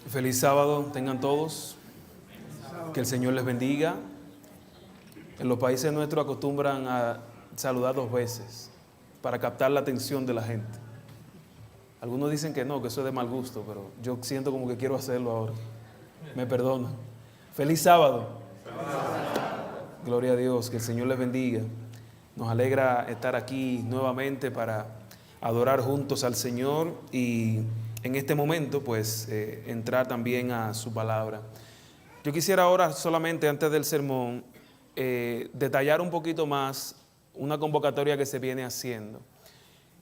Feliz sábado tengan todos, que el Señor les bendiga. En los países nuestros acostumbran a saludar 2 veces para captar la atención de la gente. Algunos dicen que no, que eso es de mal gusto, pero yo siento como que quiero hacerlo ahora. Me perdonan. Feliz sábado. Gloria a Dios, que el Señor les bendiga. Nos alegra estar aquí nuevamente para adorar juntos al Señor y en este momento pues entrar también a su palabra. Yo quisiera ahora solamente antes del sermón detallar un poquito más una convocatoria que se viene haciendo.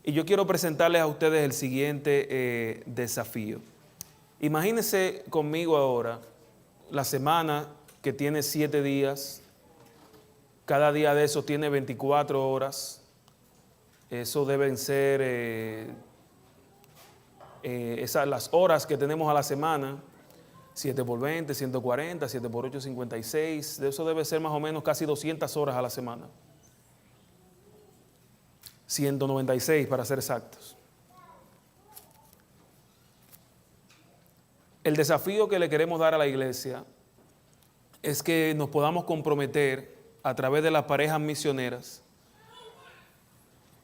Y yo quiero presentarles a ustedes el siguiente desafío. Imagínense conmigo ahora la semana que tiene 7 días, cada día de esos tiene 24 horas, eso deben ser las horas que tenemos a la semana, 7 por 20, 140, 7 por 8, 56, de eso debe ser más o menos casi 200 horas a la semana. 196 para ser exactos. El desafío que le queremos dar a la iglesia es que nos podamos comprometer a través de las parejas misioneras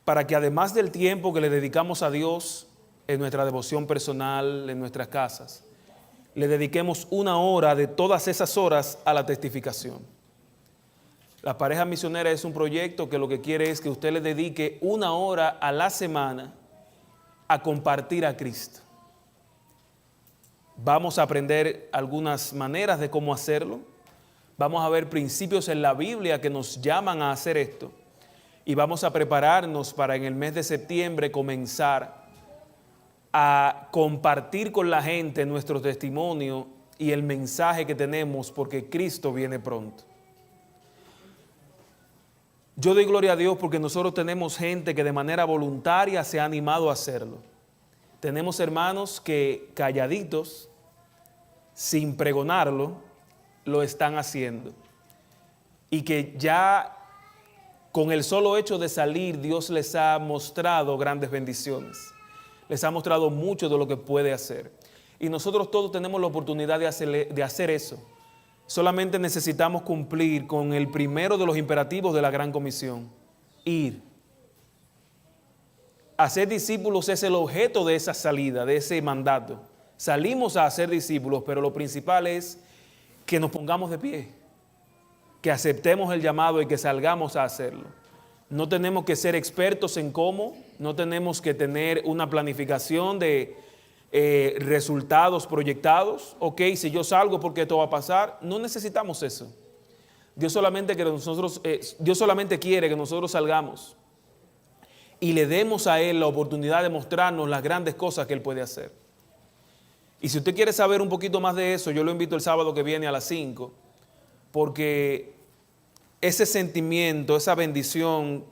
para que además del tiempo que le dedicamos a Dios en nuestra devoción personal, en nuestras casas, le dediquemos 1 hora de todas esas horas a la testificación. Las parejas misioneras es un proyecto que lo que quiere es que usted le dedique 1 hora a la semana a compartir a Cristo. Vamos a aprender algunas maneras de cómo hacerlo. Vamos a ver principios en la Biblia que nos llaman a hacer esto. Y vamos a prepararnos para en el mes de septiembre comenzar a compartir con la gente nuestro testimonio y el mensaje que tenemos porque Cristo viene pronto. Yo doy gloria a Dios porque nosotros tenemos gente que de manera voluntaria se ha animado a hacerlo. Tenemos hermanos que calladitos, sin pregonarlo, lo están haciendo. Y que ya con el solo hecho de salir, Dios les ha mostrado grandes bendiciones. Les ha mostrado mucho de lo que puede hacer. Y nosotros todos tenemos la oportunidad de hacer eso. Solamente necesitamos cumplir con el primero de los imperativos de la Gran Comisión: ir. Hacer discípulos es el objeto de esa salida, de ese mandato. Salimos a hacer discípulos, pero lo principal es que nos pongamos de pie, que aceptemos el llamado y que salgamos a hacerlo. No tenemos que ser expertos en cómo, no tenemos que tener una planificación de resultados proyectados. Ok, si yo salgo, ¿por qué esto va a pasar? No necesitamos eso. Dios solamente quiere que nosotros salgamos y le demos a Él la oportunidad de mostrarnos las grandes cosas que Él puede hacer. Y si usted quiere saber un poquito más de eso, yo lo invito el sábado que viene a las 5, porque ese sentimiento, esa bendición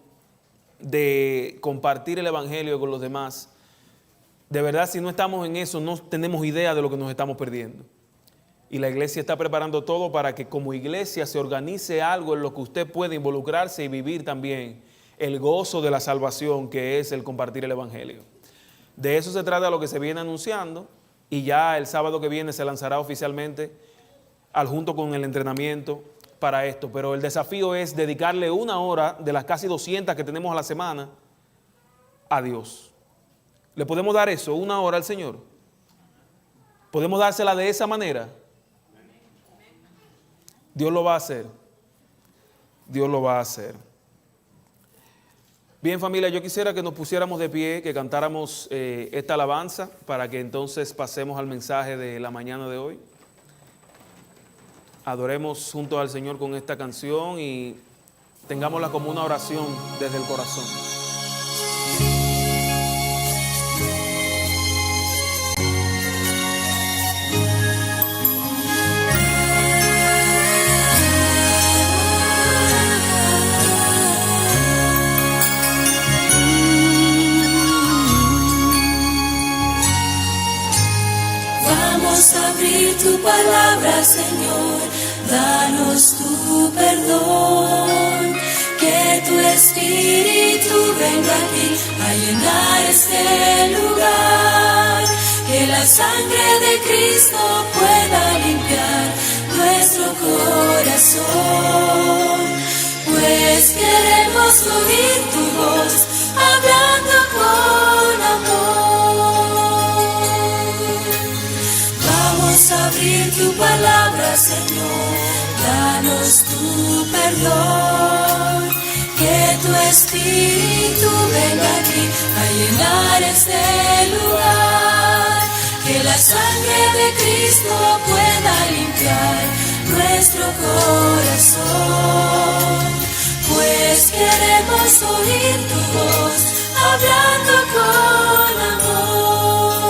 de compartir el evangelio con los demás, de verdad, si no estamos en eso, no tenemos idea de lo que nos estamos perdiendo. Y la iglesia está preparando todo para que como iglesia se organice algo en lo que usted puede involucrarse y vivir también el gozo de la salvación, que es el compartir el evangelio. De eso se trata lo que se viene anunciando, y ya el sábado que viene se lanzará oficialmente junto con el entrenamiento para esto. Pero el desafío es dedicarle 1 hora de las casi 200 que tenemos a la semana a Dios. ¿Le podemos dar eso, 1 hora al Señor? ¿Podemos dársela de esa manera? Dios lo va a hacer. Dios lo va a hacer. Bien, familia, yo quisiera que nos pusiéramos de pie, que cantáramos esta alabanza para que entonces pasemos al mensaje de la mañana de hoy. Adoremos juntos al Señor con esta canción y tengámosla como una oración desde el corazón. Vamos a abrir tu palabra, Señor, danos tu perdón, que tu Espíritu venga aquí a llenar este lugar. que la sangre de Cristo pueda limpiar nuestro corazón, pues queremos oír tu voz hablando con amor. Vamos a abrir tu palabra, Señor, danos tu perdón, que tu Espíritu venga aquí a llenar este lugar, que la sangre de Cristo pueda limpiar nuestro corazón, pues queremos oír tu voz hablando con amor.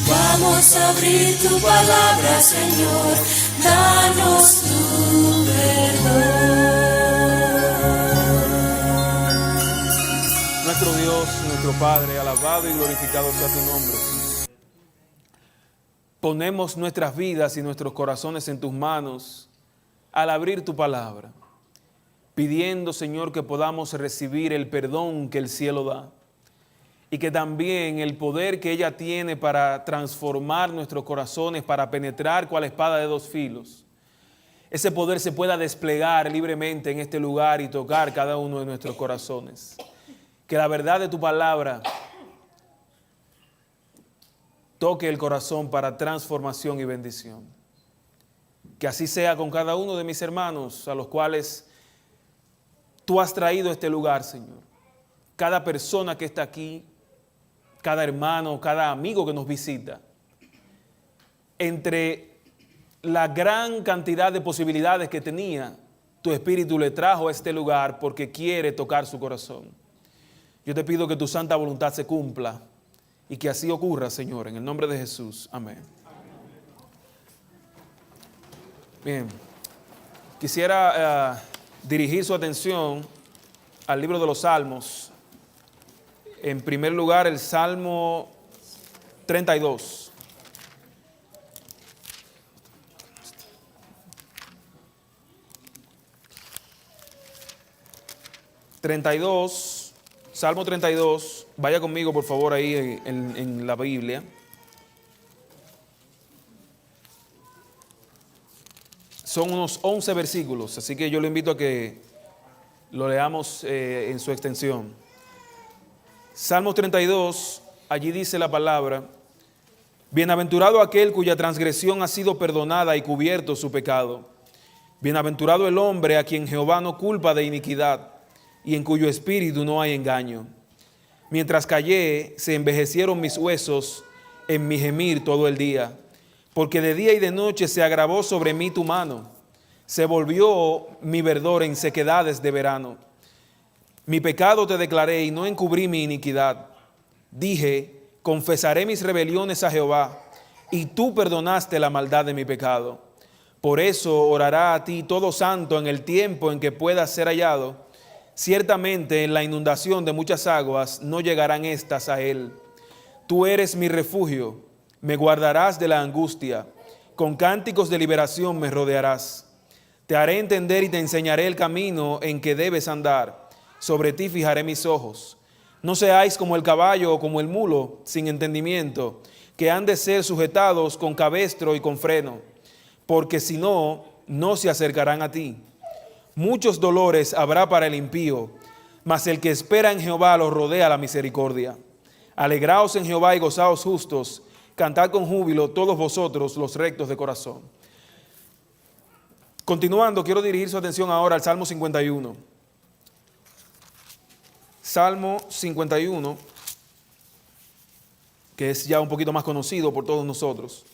Vamos a abrir tu palabra, Señor, danos tu perdón. Nuestro Dios, nuestro Padre, alabado y glorificado sea tu nombre. Ponemos nuestras vidas y nuestros corazones en tus manos al abrir tu palabra, pidiendo, Señor, que podamos recibir el perdón que el cielo da y que también el poder que ella tiene para transformar nuestros corazones, para penetrar cual espada de dos filos, ese poder se pueda desplegar libremente en este lugar y tocar cada uno de nuestros corazones. Que la verdad de tu palabra toque el corazón para transformación y bendición. Que así sea con cada uno de mis hermanos a los cuales tú has traído a este lugar, Señor. Cada persona que está aquí, cada hermano, cada amigo que nos visita. Entre la gran cantidad de posibilidades que tenía, tu Espíritu le trajo a este lugar porque quiere tocar su corazón. Yo te pido que tu santa voluntad se cumpla y que así ocurra, Señor, en el nombre de Jesús. Amén. Bien, quisiera dirigir su atención al libro de los Salmos. En primer lugar, el Salmo 32. Salmo 32, vaya conmigo por favor ahí en la Biblia. Son unos 11 versículos, así que yo le invito a que lo leamos en su extensión. Salmo 32, allí dice la palabra: bienaventurado aquel cuya transgresión ha sido perdonada y cubierto su pecado. Bienaventurado el hombre a quien Jehová no culpa de iniquidad y en cuyo espíritu no hay engaño. Mientras callé, se envejecieron mis huesos en mi gemir todo el día, porque de día y de noche se agravó sobre mí tu mano. Se volvió mi verdor en sequedades de verano. Mi pecado te declaré y no encubrí mi iniquidad. Dije, confesaré mis rebeliones a Jehová, y tú perdonaste la maldad de mi pecado. Por eso orará a ti todo santo en el tiempo en que puedas ser hallado. Ciertamente en la inundación de muchas aguas no llegarán estas a él. Tú eres mi refugio, me guardarás de la angustia, con cánticos de liberación me rodearás. Te haré entender y te enseñaré el camino en que debes andar, sobre ti fijaré mis ojos. No seáis como el caballo o como el mulo, sin entendimiento, que han de ser sujetados con cabestro y con freno, porque si no, no se acercarán a ti. Muchos dolores habrá para el impío, mas el que espera en Jehová lo rodea la misericordia. Alegraos en Jehová y gozaos justos, cantad con júbilo todos vosotros los rectos de corazón. Continuando, quiero dirigir su atención ahora al Salmo 51. Salmo 51, que es ya un poquito más conocido por todos nosotros.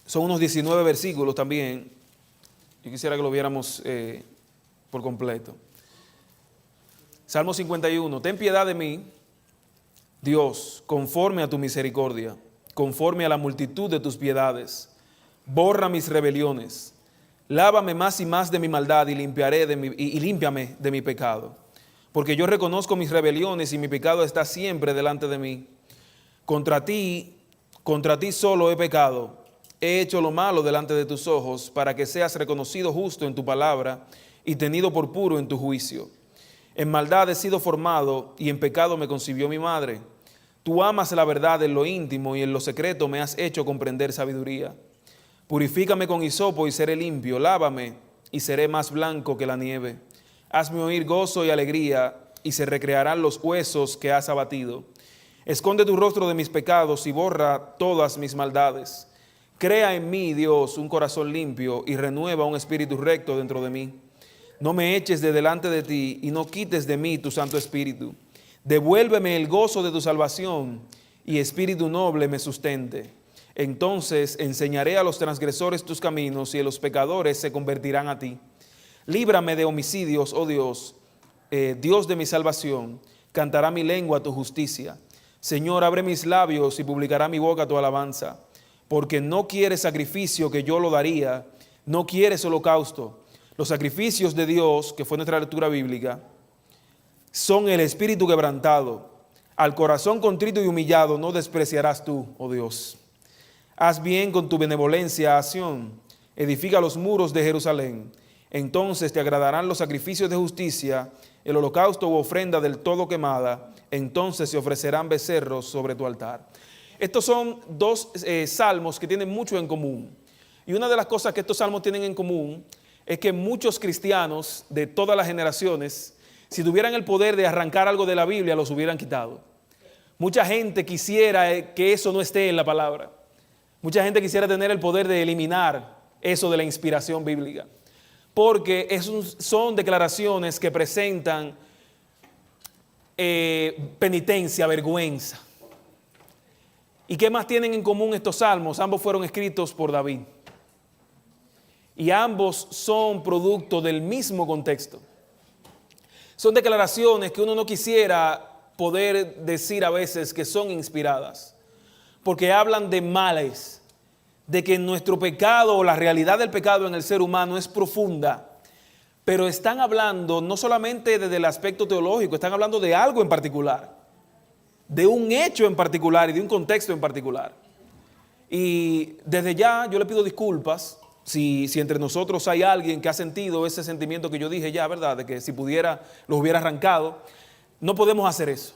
Son unos 19 versículos también. Yo quisiera que lo viéramos por completo. Salmo 51. Ten piedad de mí, Dios, conforme a tu misericordia, conforme a la multitud de tus piedades. Borra mis rebeliones. Lávame más y más de mi maldad y límpiame de mi pecado. Porque yo reconozco mis rebeliones y mi pecado está siempre delante de mí. Contra ti solo he pecado. He hecho lo malo delante de tus ojos, para que seas reconocido justo en tu palabra y tenido por puro en tu juicio. En maldad he sido formado y en pecado me concibió mi madre. Tú amas la verdad en lo íntimo y en lo secreto me has hecho comprender sabiduría. Purifícame con hisopo y seré limpio, lávame y seré más blanco que la nieve. Hazme oír gozo y alegría y se recrearán los huesos que has abatido. Esconde tu rostro de mis pecados y borra todas mis maldades. Crea en mí, Dios, un corazón limpio y renueva un espíritu recto dentro de mí. No me eches de delante de ti y no quites de mí tu Santo Espíritu. Devuélveme el gozo de tu salvación y espíritu noble me sustente. Entonces enseñaré a los transgresores tus caminos y a los pecadores se convertirán a ti. Líbrame de homicidios, oh Dios, Dios de mi salvación. Cantará mi lengua tu justicia. Señor, abre mis labios y publicará mi boca tu alabanza. Porque no quieres sacrificio que yo lo daría, no quieres holocausto. Los sacrificios de Dios, que fue nuestra lectura bíblica, son el espíritu quebrantado. Al corazón contrito y humillado no despreciarás tú, oh Dios. Haz bien con tu benevolencia a Sión, edifica los muros de Jerusalén. Entonces te agradarán los sacrificios de justicia, el holocausto u ofrenda del todo quemada. Entonces se ofrecerán becerros sobre tu altar. Estos son dos salmos que tienen mucho en común. Y una de las cosas que estos salmos tienen en común es que muchos cristianos de todas las generaciones, si tuvieran el poder de arrancar algo de la Biblia, los hubieran quitado. Mucha gente quisiera que eso no esté en la palabra. Mucha gente quisiera tener el poder de eliminar eso de la inspiración bíblica. Porque son declaraciones que presentan penitencia, vergüenza. ¿Y qué más tienen en común estos salmos? Ambos fueron escritos por David. Y ambos son producto del mismo contexto. Son declaraciones que uno no quisiera poder decir a veces que son inspiradas, porque hablan de males, de que nuestro pecado o la realidad del pecado en el ser humano es profunda, pero están hablando no solamente desde el aspecto teológico, están hablando de algo en particular, de un hecho en particular y de un contexto en particular. Y desde ya yo le pido disculpas si entre nosotros hay alguien que ha sentido ese sentimiento que yo dije ya, ¿verdad? De que si pudiera los hubiera arrancado. No podemos hacer eso.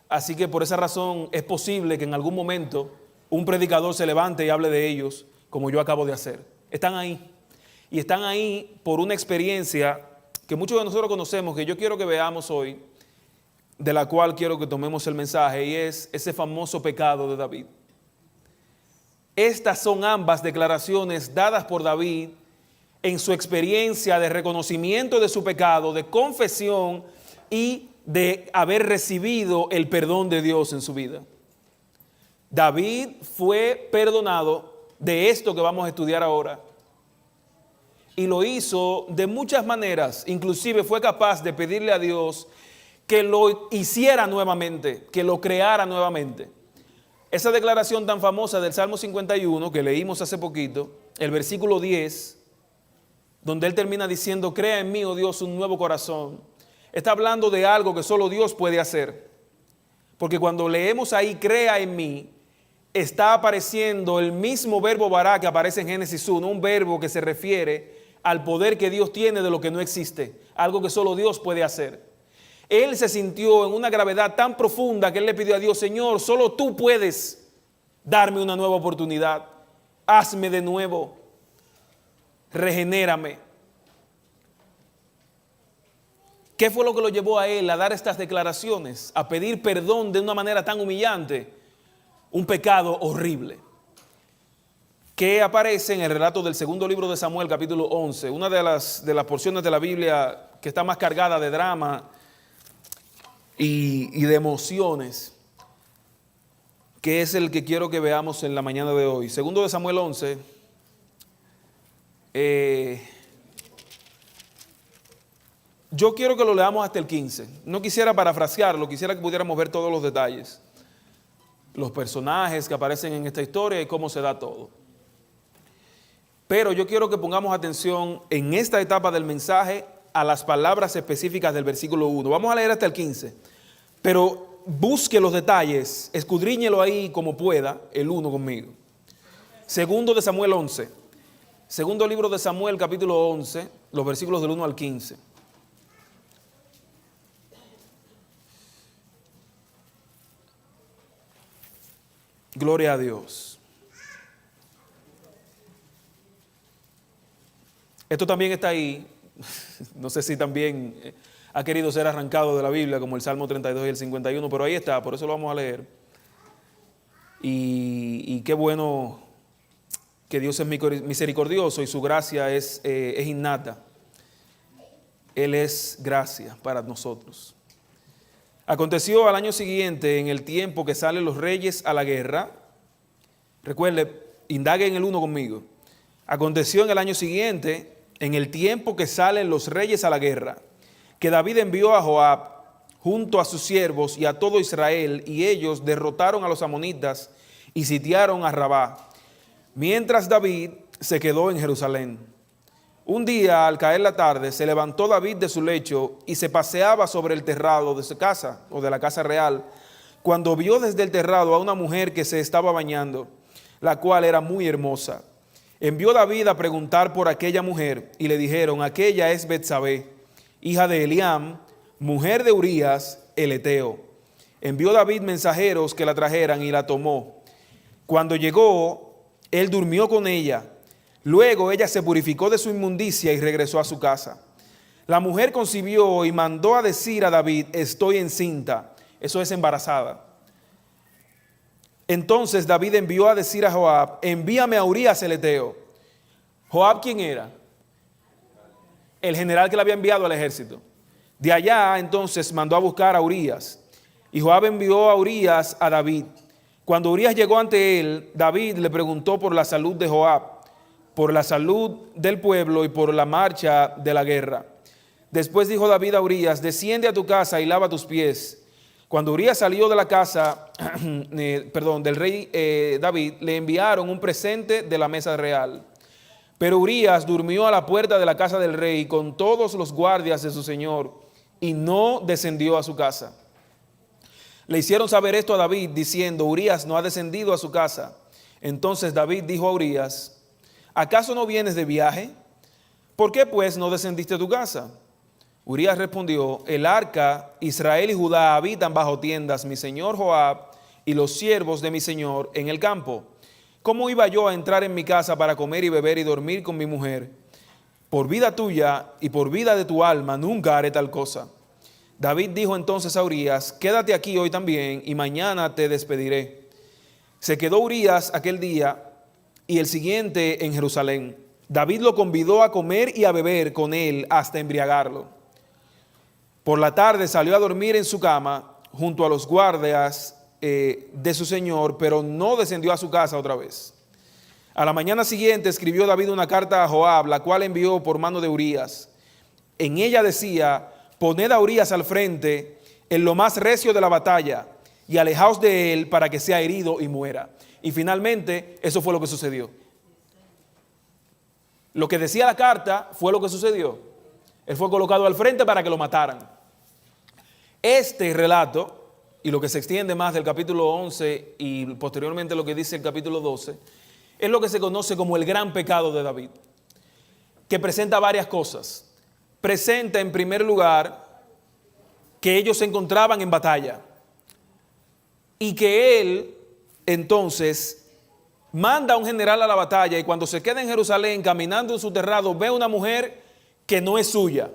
Así que por esa razón es posible que en algún momento un predicador se levante y hable de ellos como yo acabo de hacer. Están ahí. Y están ahí por una experiencia que muchos de nosotros conocemos, que yo quiero que veamos hoy, de la cual quiero que tomemos el mensaje, y es ese famoso pecado de David. Estas son ambas declaraciones dadas por David en su experiencia de reconocimiento de su pecado, de confesión y de haber recibido el perdón de Dios en su vida. David fue perdonado de esto que vamos a estudiar ahora. Y lo hizo de muchas maneras. Inclusive fue capaz de pedirle a Dios que lo hiciera nuevamente, que lo creara nuevamente. Esa declaración tan famosa del Salmo 51 que leímos hace poquito, el versículo 10, donde él termina diciendo, crea en mí, oh Dios, un nuevo corazón. Está hablando de algo que solo Dios puede hacer. Porque cuando leemos ahí, crea en mí, está apareciendo el mismo verbo bará que aparece en Génesis 1, un verbo que se refiere al poder que Dios tiene de lo que no existe, algo que solo Dios puede hacer. Él se sintió en una gravedad tan profunda que él le pidió a Dios, Señor, solo tú puedes darme una nueva oportunidad. Hazme de nuevo. Regenérame. ¿Qué fue lo que lo llevó a él a dar estas declaraciones? A pedir perdón de una manera tan humillante. Un pecado horrible. Que aparece en el relato del segundo libro de Samuel, capítulo 11. Una de las porciones de la Biblia que está más cargada de drama y de emociones, que es el que quiero que veamos en la mañana de hoy. Segundo de Samuel 11, yo quiero que lo leamos hasta el 15. No quisiera parafrasearlo, quisiera que pudiéramos ver todos los detalles, los personajes que aparecen en esta historia y cómo se da todo. Pero yo quiero que pongamos atención en esta etapa del mensaje a las palabras específicas del versículo 1. Vamos a leer hasta el 15, pero busque los detalles, escudriñelo ahí como pueda, el 1 conmigo. Segundo de Samuel 11, segundo libro de Samuel, capítulo 11, los versículos del 1 al 15. Gloria a Dios. Esto también está ahí. No sé si también ha querido ser arrancado de la Biblia, como el Salmo 32 y el 51, pero ahí está, por eso lo vamos a leer. Y qué bueno que Dios es misericordioso y su gracia es innata. Él es gracia para nosotros. Aconteció al año siguiente, en el tiempo que salen los reyes a la guerra. Recuerde, indague en el 1 conmigo. Aconteció en el año siguiente, en el tiempo que salen los reyes a la guerra, que David envió a Joab junto a sus siervos y a todo Israel, y ellos derrotaron a los amonitas y sitiaron a Rabá, mientras David se quedó en Jerusalén. Un día, al caer la tarde, se levantó David de su lecho y se paseaba sobre el terrado de su casa, o de la casa real, cuando vio desde el terrado a una mujer que se estaba bañando, la cual era muy hermosa. Envió David a preguntar por aquella mujer, y le dijeron: aquella es Betsabé, hija de Eliam, mujer de Urías, el Eteo. Envió David mensajeros que la trajeran, y la tomó. Cuando llegó, él durmió con ella. Luego ella se purificó de su inmundicia y regresó a su casa. La mujer concibió y mandó a decir a David: estoy encinta. Eso es embarazada. Entonces David envió a decir a Joab: envíame a Urías el Eteo. ¿Joab quién era? El general que le había enviado al ejército. De allá entonces mandó a buscar a Urías. Y Joab envió a Urías a David. Cuando Urías llegó ante él, David le preguntó por la salud de Joab, por la salud del pueblo y por la marcha de la guerra. Después dijo David a Urías: desciende a tu casa y lava tus pies. Cuando Urías salió de la casa del rey David, le enviaron un presente de la mesa real. Pero Urías durmió a la puerta de la casa del rey con todos los guardias de su señor y no descendió a su casa. Le hicieron saber esto a David diciendo: Urías no ha descendido a su casa. Entonces David dijo a Urías: ¿acaso no vienes de viaje? ¿Por qué pues no descendiste a tu casa? Urías respondió: el arca, Israel y Judá habitan bajo tiendas, mi señor Joab y los siervos de mi señor en el campo. ¿Cómo iba yo a entrar en mi casa para comer y beber y dormir con mi mujer? Por vida tuya y por vida de tu alma nunca haré tal cosa. David dijo entonces a Urías: quédate aquí hoy también y mañana te despediré. Se quedó Urías aquel día y el siguiente en Jerusalén. David lo convidó a comer y a beber con él hasta embriagarlo. Por la tarde salió a dormir en su cama junto a los guardias de su señor, pero no descendió a su casa otra vez. A la mañana siguiente escribió David una carta a Joab, la cual envió por mano de Urías. En ella decía: poned a Urías al frente en lo más recio de la batalla y alejaos de él para que sea herido y muera. Y finalmente eso fue lo que sucedió. Lo que decía la carta fue lo que sucedió. Él fue colocado al frente para que lo mataran. Este relato, y lo que se extiende más del capítulo 11 y posteriormente lo que dice el capítulo 12, es lo que se conoce como el gran pecado de David, que presenta varias cosas. Presenta en primer lugar que ellos se encontraban en batalla y que él entonces manda a un general a la batalla, y cuando se queda en Jerusalén caminando en su terrado ve una mujer que no es suya.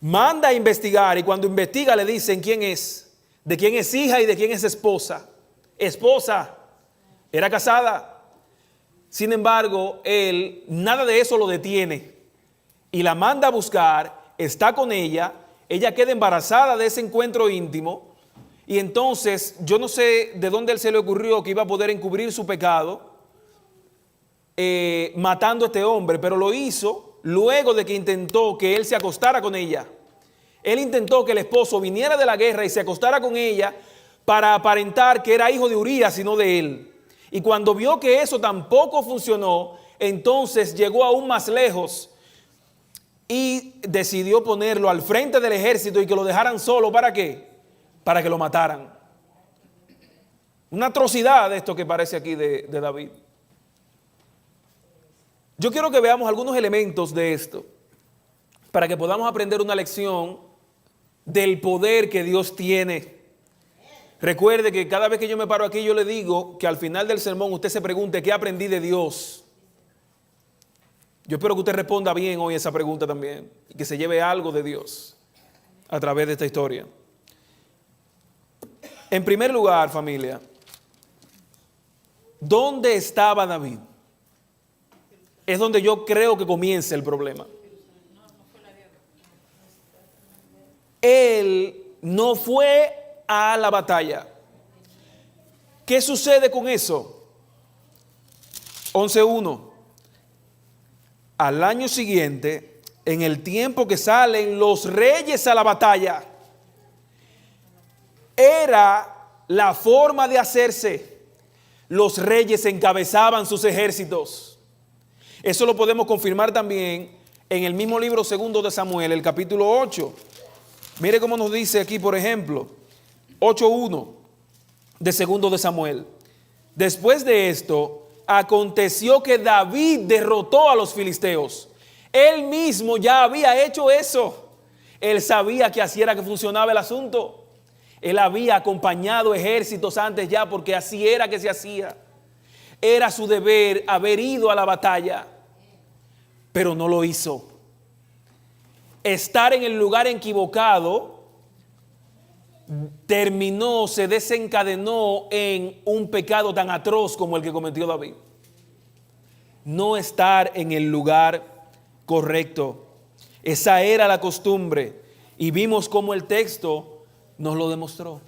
Manda a investigar, y cuando investiga le dicen quién es, de quién es hija y de quién es esposa. Esposa, era casada. Sin embargo, él nada de eso lo detiene y la manda a buscar, está con ella, ella queda embarazada de ese encuentro íntimo, y entonces yo no sé de dónde él se le ocurrió que iba a poder encubrir su pecado matando a este hombre, pero lo hizo luego de que intentó que él se acostara con ella. Él intentó que el esposo viniera de la guerra y se acostara con ella para aparentar que era hijo de Urías y no de él. Y cuando vio que eso tampoco funcionó, entonces llegó aún más lejos y decidió ponerlo al frente del ejército y que lo dejaran solo. ¿Para qué? Para que lo mataran. Una atrocidad esto que parece aquí de David. Yo quiero que veamos algunos elementos de esto para que podamos aprender una lección del poder que Dios tiene. Recuerde que cada vez que yo me paro aquí, yo le digo que al final del sermón usted se pregunte qué aprendí de Dios. Yo espero que usted responda bien hoy esa pregunta también y que se lleve algo de Dios a través de esta historia. En primer lugar, familia, ¿dónde estaba David? Es donde yo creo que comienza el problema. Él no fue a la batalla. ¿Qué sucede con eso? 11:1. Al año siguiente, en el tiempo que salen los reyes a la batalla, era la forma de hacerse. Los reyes encabezaban sus ejércitos. Eso lo podemos confirmar también en el mismo libro segundo de Samuel, el capítulo 8. Mire cómo nos dice aquí, por ejemplo, 8:1 de segundo de Samuel. Después de esto, aconteció que David derrotó a los filisteos. Él mismo ya había hecho eso. Él sabía que así era que funcionaba el asunto. Él había acompañado ejércitos antes ya, porque así era que se hacía. Era su deber haber ido a la batalla, pero no lo hizo. Estar en el lugar equivocado se desencadenó en un pecado tan atroz como el que cometió David. No estar en el lugar correcto. Esa era la costumbre y vimos cómo el texto nos lo demostró.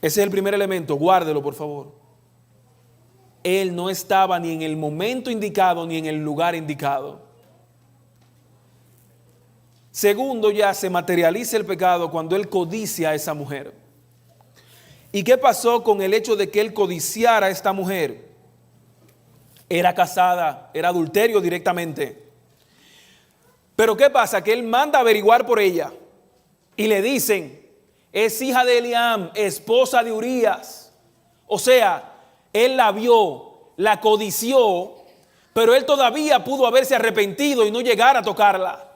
Ese es el primer elemento, guárdelo por favor. Él no estaba ni en el momento indicado ni en el lugar indicado. Segundo, ya se materializa el pecado cuando él codicia a esa mujer. ¿Y qué pasó con el hecho de que él codiciara a esta mujer? Era casada, era adulterio directamente. Pero ¿qué pasa? Que él manda a averiguar por ella y le dicen, es hija de Eliam, esposa de Urías. O sea, él la vio, la codició, pero él todavía pudo haberse arrepentido y no llegar a tocarla.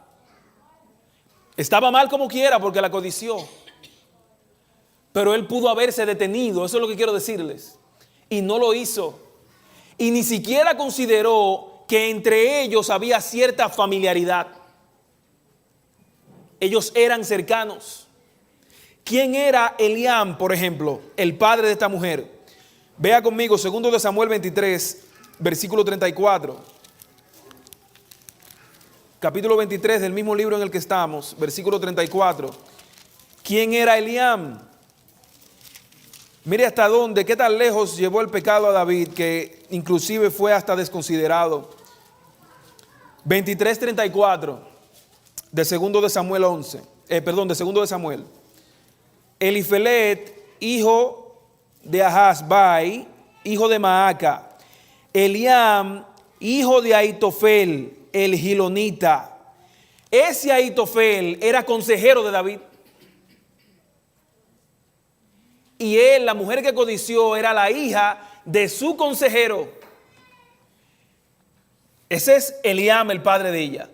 Estaba mal como quiera porque la codició, pero él pudo haberse detenido, eso es lo que quiero decirles, y no lo hizo. Y ni siquiera consideró que entre ellos había cierta familiaridad. Ellos eran cercanos. ¿Quién era Eliam, por ejemplo, el padre de esta mujer? Vea conmigo, segundo de Samuel 23, versículo 34. Capítulo 23 del mismo libro en el que estamos, versículo 34. ¿Quién era Eliam? Mire hasta dónde, qué tan lejos llevó el pecado a David, que inclusive fue hasta desconsiderado. 23:34 de segundo de Samuel 11, de segundo de Samuel. Elifelet, hijo de Ahasbai, hijo de Maaca. Eliam, hijo de Ahitofel, el gilonita. Ese Ahitofel era consejero de David. Y él, la mujer que codició, era la hija de su consejero. Ese es Eliam, el padre de ella.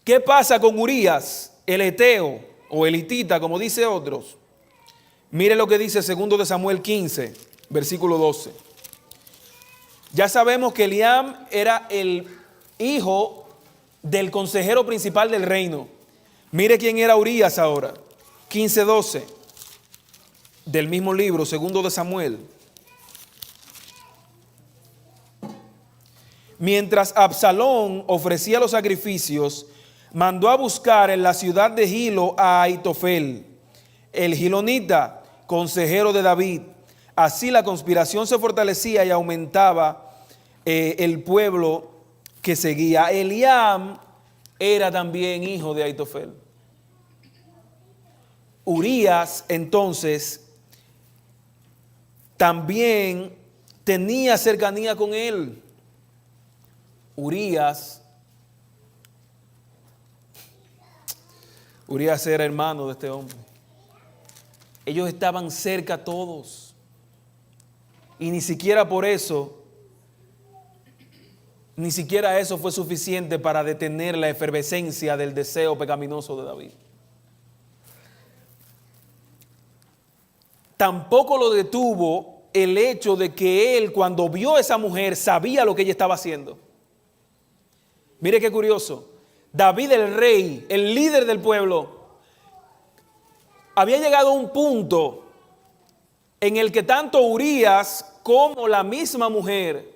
¿Qué pasa con Urías, el eteo o el hitita, como dice otros? Mire lo que dice segundo de Samuel 15, versículo 12. Ya sabemos que Eliam era el hijo del consejero principal del reino. Mire quién era Urías ahora. 15:12 del mismo libro, segundo de Samuel. Mientras Absalón ofrecía los sacrificios, mandó a buscar en la ciudad de Gilo a Ahitofel, el gilonita, consejero de David. Así la conspiración se fortalecía y aumentaba el pueblo que seguía. Eliam era también hijo de Ahitofel. Urías entonces también tenía cercanía con él. Urías era hermano de este hombre. Ellos estaban cerca todos. Y ni siquiera por eso, ni siquiera eso fue suficiente para detener la efervescencia del deseo pecaminoso de David. tampoco lo detuvo el hecho de que él, cuando vio a esa mujer, sabía lo que ella estaba haciendo. Mire qué curioso. David, el rey, el líder del pueblo, había llegado a un punto en el que tanto Urías como la misma mujer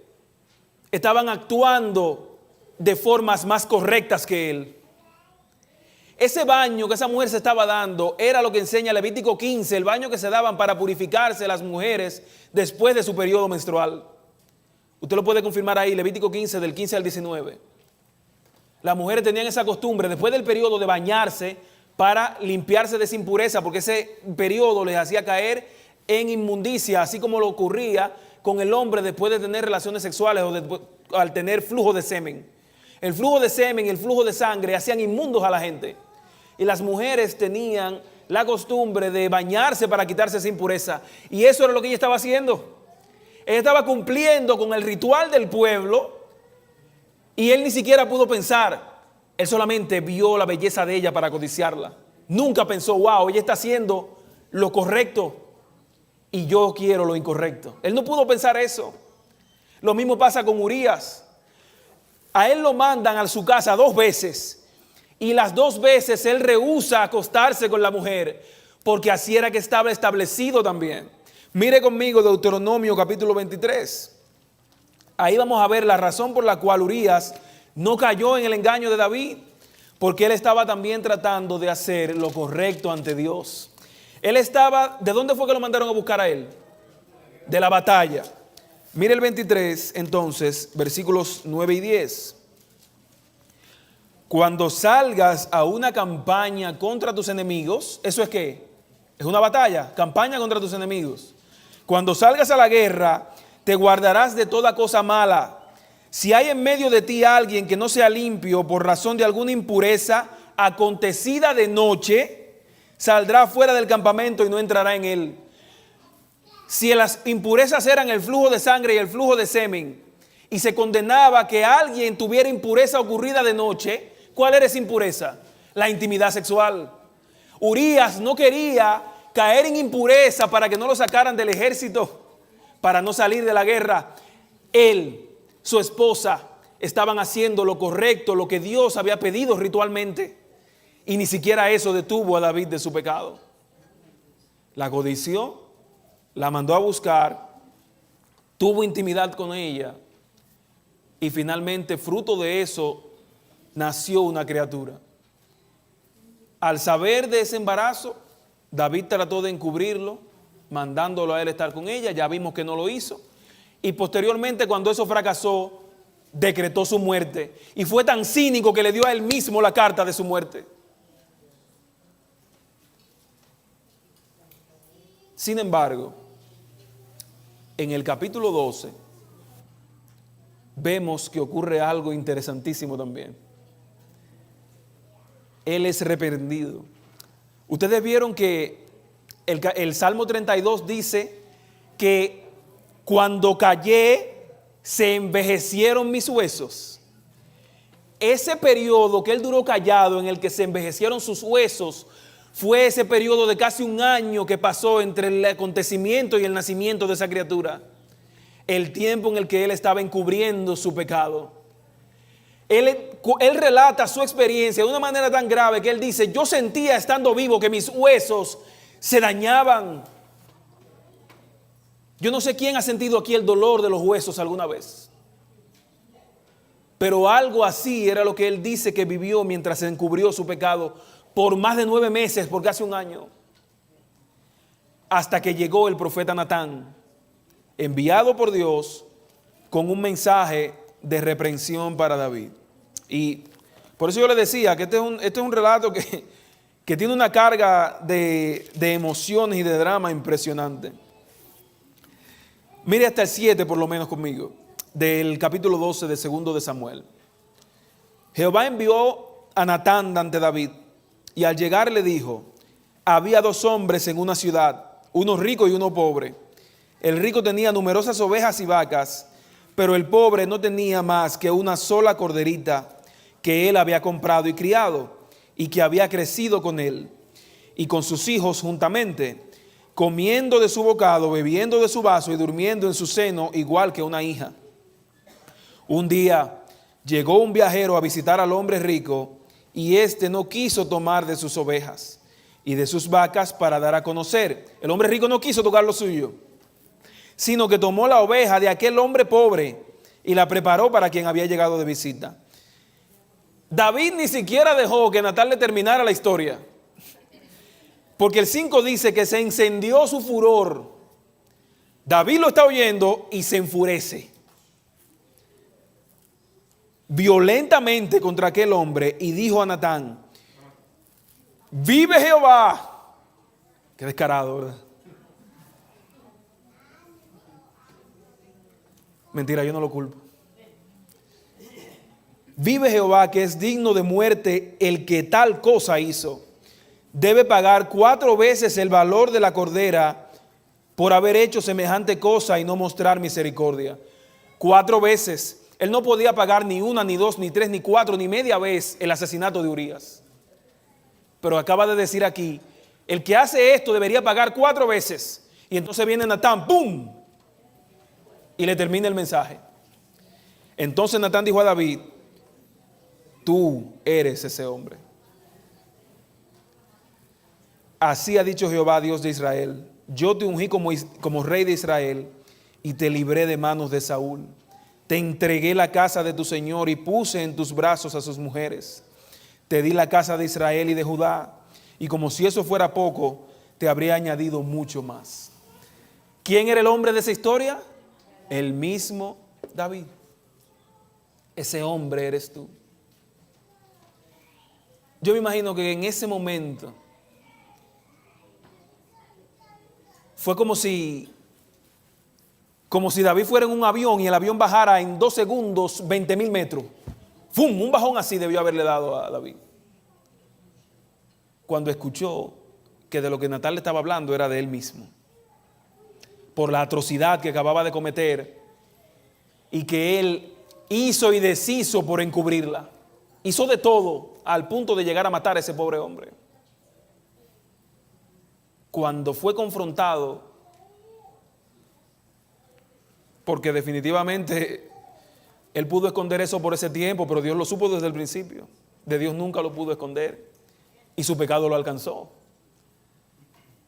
estaban actuando de formas más correctas que él. Ese baño que esa mujer se estaba dando era lo que enseña Levítico 15, el baño que se daban para purificarse las mujeres después de su periodo menstrual. Usted lo puede confirmar ahí, Levítico 15, del 15 al 19. Las mujeres tenían esa costumbre después del periodo de bañarse para limpiarse de esa impureza, porque ese periodo les hacía caer en inmundicia, así como lo ocurría con el hombre después de tener relaciones sexuales o al tener flujo de semen. El flujo de semen y el flujo de sangre hacían inmundos a la gente. Y las mujeres tenían la costumbre de bañarse para quitarse esa impureza. Y eso era lo que ella estaba haciendo. Ella estaba cumpliendo con el ritual del pueblo y él ni siquiera pudo pensar. Él solamente vio la belleza de ella para codiciarla. Nunca pensó, wow, ella está haciendo lo correcto y yo quiero lo incorrecto. Él no pudo pensar eso. Lo mismo pasa con Urías. A él lo mandan a su casa 2 veces y las 2 veces él rehúsa acostarse con la mujer porque así era que estaba establecido también. Mire conmigo Deuteronomio capítulo 23. Ahí vamos a ver la razón por la cual Urías no cayó en el engaño de David, porque él estaba también tratando de hacer lo correcto ante Dios. Él estaba, ¿de dónde fue que lo mandaron a buscar a él? De la batalla. Mire el 23, entonces, versículos 9 y 10. Cuando salgas a una campaña contra tus enemigos, ¿eso es qué? Es una batalla, campaña contra tus enemigos. Cuando salgas a la guerra, te guardarás de toda cosa mala. Si hay en medio de ti alguien que no sea limpio por razón de alguna impureza acontecida de noche, saldrá fuera del campamento y no entrará en él. Si las impurezas eran el flujo de sangre y el flujo de semen, y se condenaba que alguien tuviera impureza ocurrida de noche, ¿cuál era esa impureza? La intimidad sexual. Urías no quería caer en impureza para que no lo sacaran del ejército, para no salir de la guerra. Él, su esposa, estaban haciendo lo correcto, lo que Dios había pedido ritualmente, y ni siquiera eso detuvo a David de su pecado. La codició, la mandó a buscar, tuvo intimidad con ella y finalmente, fruto de eso, nació una criatura. Al saber de ese embarazo, David trató de encubrirlo, mandándolo a él estar con ella. Ya vimos que no lo hizo. Y posteriormente, cuando eso fracasó, decretó su muerte. Y fue tan cínico que le dio a él mismo la carta de su muerte. Sin embargo, en el capítulo 12, vemos que ocurre algo interesantísimo también. Él es reprendido. Ustedes vieron que el Salmo 32 dice que cuando callé se envejecieron mis huesos. Ese periodo que él duró callado, en el que se envejecieron sus huesos, fue ese periodo de casi 1 año que pasó entre el acontecimiento y el nacimiento de esa criatura. El tiempo en el que él estaba encubriendo su pecado. Él relata su experiencia de una manera tan grave que él dice: yo sentía estando vivo que mis huesos se dañaban. Yo no sé quién ha sentido aquí el dolor de los huesos alguna vez, pero algo así era lo que él dice que vivió mientras se encubrió su pecado por más de 9 meses, por casi 1 año, hasta que llegó el profeta Natán, enviado por Dios con un mensaje de reprensión para David. Y por eso yo le decía que este es un relato que tiene una carga de emociones y de drama impresionante. Mire hasta el 7 por lo menos conmigo, del capítulo 12 de 2 de Samuel. Jehová envió a Natán ante David, y al llegar le dijo: había 2 hombres en una ciudad, uno rico y uno pobre. El rico tenía numerosas ovejas y vacas, pero el pobre no tenía más que una sola corderita que él había comprado y criado, y que había crecido con él y con sus hijos juntamente. comiendo de su bocado, bebiendo de su vaso y durmiendo en su seno igual que una hija. Un día llegó un viajero a visitar al hombre rico y éste no quiso tomar de sus ovejas y de sus vacas para dar a conocer. El hombre rico no quiso tocar lo suyo, sino que tomó la oveja de aquel hombre pobre y la preparó para quien había llegado de visita. David ni siquiera dejó que Natán le terminara la historia, porque el 5 dice que se encendió su furor. David lo está oyendo y se enfurece violentamente contra aquel hombre y dijo a Natán: vive Jehová. Qué descarado, ¿verdad? Mentira, yo no lo culpo. Vive Jehová, que es digno de muerte el que tal cosa hizo. Debe pagar 4 veces el valor de la cordera por haber hecho semejante cosa y no mostrar misericordia. 4 veces. Él no podía pagar ni 1, ni 2, ni 3, ni 4, ni media vez el asesinato de Urías. Pero acaba de decir aquí, el que hace esto debería pagar 4 veces. Y entonces viene Natán, ¡pum!, y le termina el mensaje. Entonces Natán dijo a David: tú eres ese hombre. Así ha dicho Jehová, Dios de Israel: yo te ungí como rey de Israel y te libré de manos de Saúl. Te entregué la casa de tu señor y puse en tus brazos a sus mujeres. Te di la casa de Israel y de Judá, y como si eso fuera poco, te habría añadido mucho más. ¿Quién era el hombre de esa historia? El mismo David. Ese hombre eres tú. Yo me imagino que en ese momento fue como si David fuera en un avión y el avión bajara en 2 segundos 20,000 metros. ¡Fum! Un bajón así debió haberle dado a David, cuando escuchó que de lo que Natán le estaba hablando era de él mismo, por la atrocidad que acababa de cometer y que él hizo y deshizo por encubrirla. Hizo de todo al punto de llegar a matar a ese pobre hombre. Cuando fue confrontado, porque definitivamente él pudo esconder eso por ese tiempo, pero Dios lo supo desde el principio. De Dios nunca lo pudo esconder y su pecado lo alcanzó.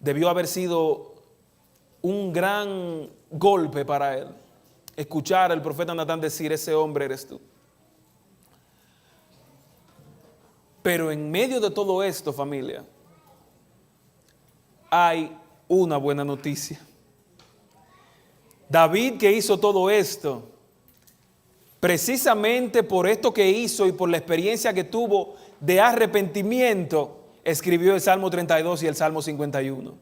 Debió haber sido un gran golpe para él escuchar al profeta Natán decir: ese hombre eres tú. Pero en medio de todo esto, familia, hay una buena noticia. David, que hizo todo esto, precisamente por esto que hizo y por la experiencia que tuvo de arrepentimiento, escribió el Salmo 32 y el Salmo 51.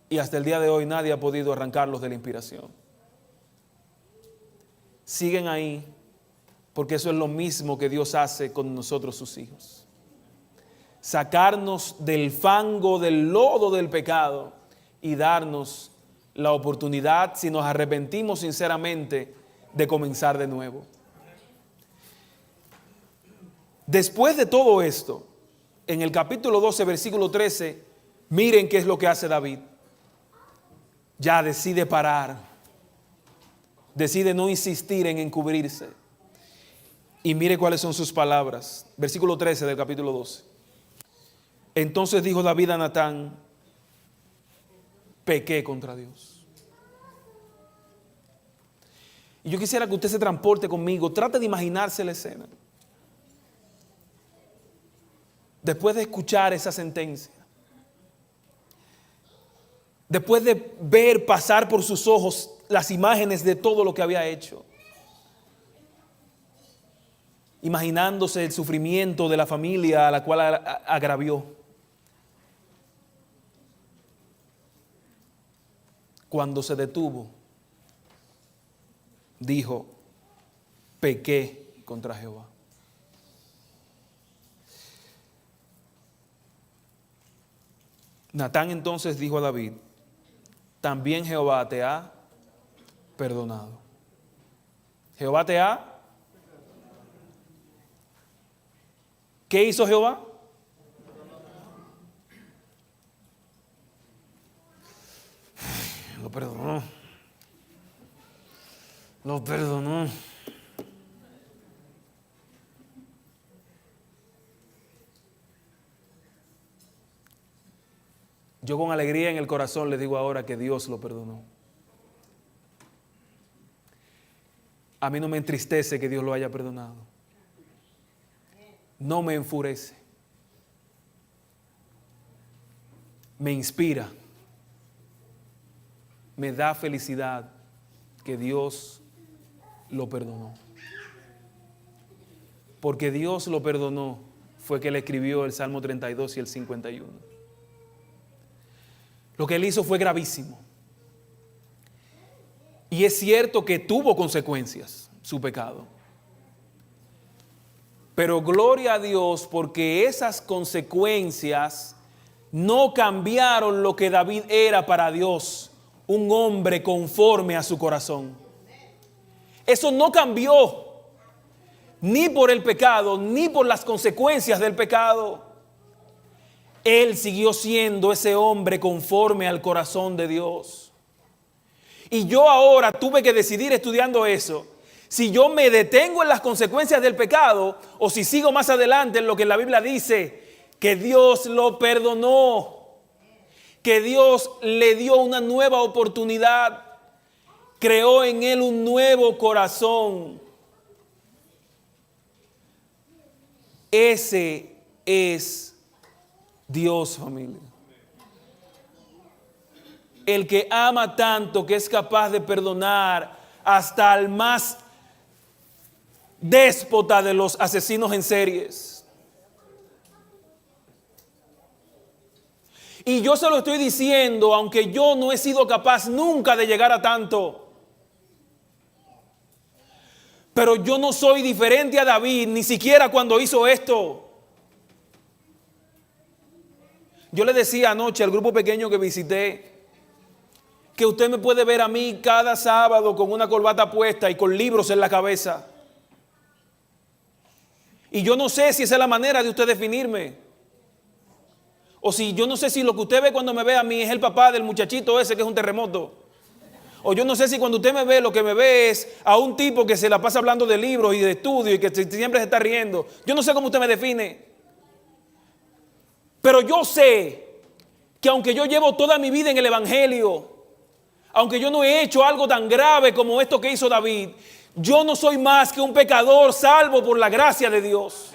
Y hasta el día de hoy nadie ha podido arrancarlos de la inspiración. Siguen ahí, porque eso es lo mismo que Dios hace con nosotros, sus hijos. Sacarnos del fango, del lodo del pecado y darnos la oportunidad, si nos arrepentimos sinceramente, de comenzar de nuevo. Después de todo esto, en el capítulo 12, versículo 13, miren qué es lo que hace David. Ya decide parar, decide no insistir en encubrirse. Y mire cuáles son sus palabras. Versículo 13 del capítulo 12. Entonces dijo David a Natán: pequé contra Dios. Y yo quisiera que usted se transporte conmigo, trate de imaginarse la escena. Después de escuchar esa sentencia, después de ver pasar por sus ojos las imágenes de todo lo que había hecho, imaginándose el sufrimiento de la familia a la cual agravió. Cuando se detuvo, dijo: pequé contra Jehová. Natán entonces dijo a David: también Jehová te ha perdonado. Jehová te ha. ¿Qué hizo Jehová? Lo perdonó. Lo perdonó. Yo con alegría en el corazón le digo ahora que Dios lo perdonó. A mí no me entristece que Dios lo haya perdonado. No me enfurece. Me inspira. Me da felicidad que Dios lo perdonó. Porque Dios lo perdonó fue que le escribió el Salmo 32 y el 51. Lo que él hizo fue gravísimo. Y es cierto que tuvo consecuencias su pecado. Pero gloria a Dios porque esas consecuencias no cambiaron lo que David era para Dios, un hombre conforme a su corazón. Eso no cambió ni por el pecado, ni por las consecuencias del pecado. Él siguió siendo ese hombre conforme al corazón de Dios. Y yo ahora tuve que decidir estudiando eso, si yo me detengo en las consecuencias del pecado o si sigo más adelante en lo que la Biblia dice, que Dios lo perdonó, que Dios le dio una nueva oportunidad, creó en él un nuevo corazón. Ese es Dios, familia. El que ama tanto que es capaz de perdonar hasta al más déspota de los asesinos en series. Y yo se lo estoy diciendo, aunque yo no he sido capaz nunca de llegar a tanto. Pero yo no soy diferente a David, ni siquiera cuando hizo esto. Yo le decía anoche al grupo pequeño que visité, que usted me puede ver a mí cada sábado con una corbata puesta y con libros en la cabeza. Y yo no sé si esa es la manera de usted definirme. O si yo no sé si lo que usted ve cuando me ve a mí es el papá del muchachito ese que es un terremoto. O yo no sé si cuando usted me ve, lo que me ve es a un tipo que se la pasa hablando de libros y de estudio y que siempre se está riendo. Yo no sé cómo usted me define. Pero yo sé que aunque yo llevo toda mi vida en el Evangelio, aunque yo no he hecho algo tan grave como esto que hizo David, yo no soy más que un pecador salvo por la gracia de Dios.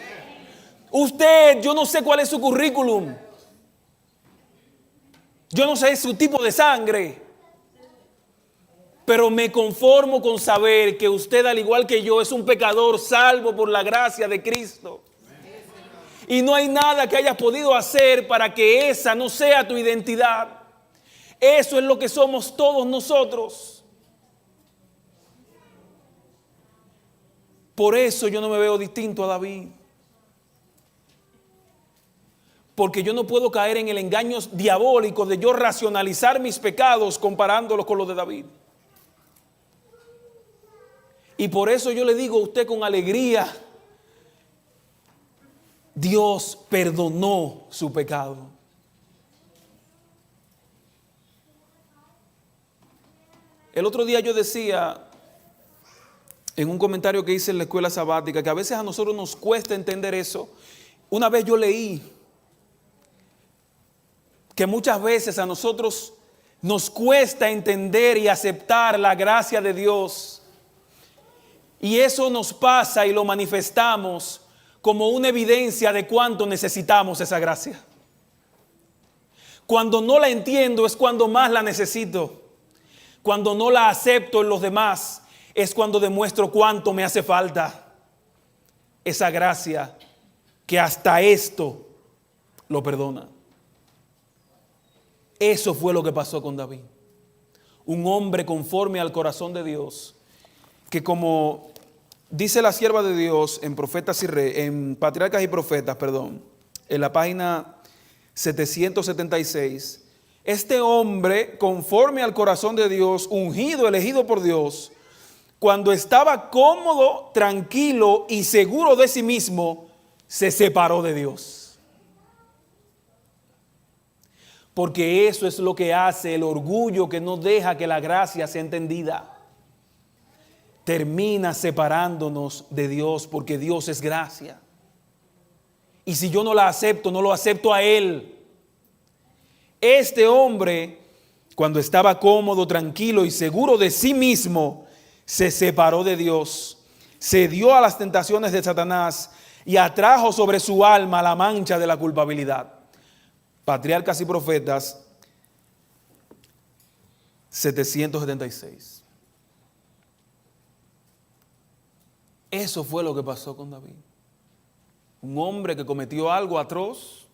Usted, yo no sé cuál es su currículum. Yo no sé su tipo de sangre. Pero me conformo con saber que usted, al igual que yo, es un pecador salvo por la gracia de Cristo. Y no hay nada que hayas podido hacer para que esa no sea tu identidad. Eso es lo que somos todos nosotros. Por eso yo no me veo distinto a David. Porque yo no puedo caer en el engaño diabólico de yo racionalizar mis pecados comparándolos con los de David. Y por eso yo le digo a usted con alegría, Dios perdonó su pecado. El otro día yo decía en un comentario que hice en la escuela sabática que a veces a nosotros nos cuesta entender eso. Una vez yo leí que muchas veces a nosotros nos cuesta entender y aceptar la gracia de Dios. Y eso nos pasa y lo manifestamos como una evidencia de cuánto necesitamos esa gracia. Cuando no la entiendo es cuando más la necesito. Cuando no la acepto en los demás es cuando demuestro cuánto me hace falta esa gracia que hasta esto lo perdona. Eso fue lo que pasó con David. Un hombre conforme al corazón de Dios, que como dice la sierva de Dios en Profetas y en Patriarcas y Profetas, en la página 776, este hombre conforme al corazón de Dios, ungido, elegido por Dios, cuando estaba cómodo, tranquilo y seguro de sí mismo, se separó de Dios. porque eso es lo que hace el orgullo que no deja que la gracia sea entendida. Termina separándonos de Dios porque Dios es gracia. Y si yo no la acepto, no lo acepto a Él. Este hombre, cuando estaba cómodo, tranquilo y seguro de sí mismo, se separó de Dios, se dio a las tentaciones de Satanás y atrajo sobre su alma la mancha de la culpabilidad. Patriarcas y Profetas 776. Eso fue lo que pasó con David. Un hombre que cometió algo atroz,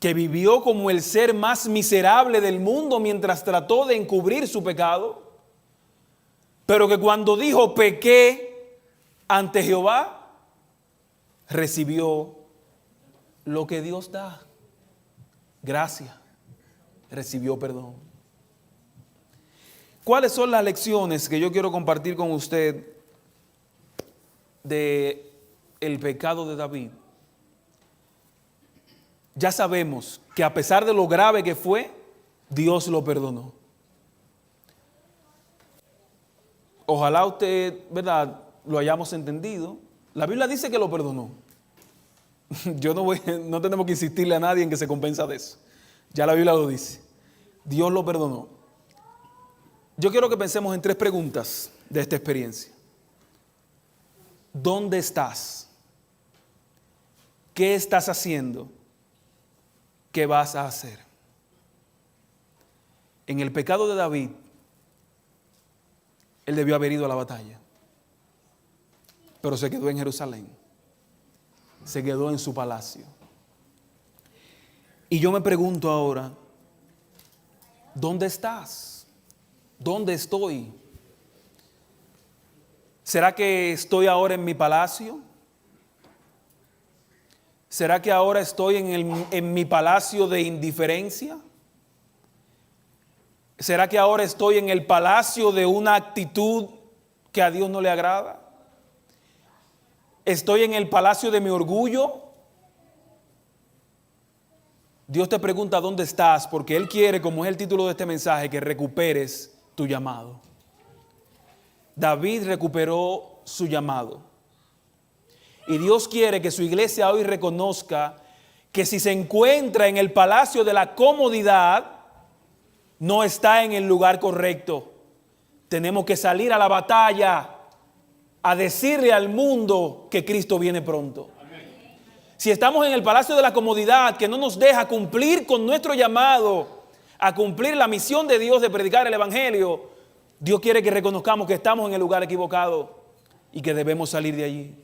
que vivió como el ser más miserable del mundo mientras trató de encubrir su pecado, pero que cuando dijo pequé ante Jehová, recibió lo que Dios da, gracia, recibió perdón. ¿Cuáles son las lecciones que yo quiero compartir con usted de el pecado de David? Ya sabemos que a pesar de lo grave que fue, Dios lo perdonó. Ojalá usted, ¿verdad?, lo hayamos entendido. La Biblia dice que lo perdonó. No tenemos que insistirle a nadie en que se compensa de eso. Ya la Biblia lo dice. Dios lo perdonó. Yo quiero que pensemos en 3 preguntas de esta experiencia. ¿Dónde estás? ¿Qué estás haciendo? ¿Qué vas a hacer? En el pecado de David, él debió haber ido a la batalla, pero se quedó en Jerusalén, se quedó en su palacio. Y yo me pregunto ahora, ¿dónde estás? ¿Dónde estoy? ¿Será que estoy ahora en mi palacio? ¿Será que ahora estoy en mi palacio de indiferencia? ¿Será que ahora estoy en el palacio de una actitud que a Dios no le agrada? ¿Estoy en el palacio de mi orgullo? Dios te pregunta dónde estás, porque Él quiere, como es el título de este mensaje, que recuperes tu llamado. David recuperó su llamado. Y Dios quiere que su iglesia hoy reconozca que si se encuentra en el palacio de la comodidad, no está en el lugar correcto. Tenemos que salir a la batalla a decirle al mundo que Cristo viene pronto. Si estamos en el palacio de la comodidad que no nos deja cumplir con nuestro llamado a cumplir la misión de Dios de predicar el evangelio, Dios quiere que reconozcamos que estamos en el lugar equivocado y que debemos salir de allí.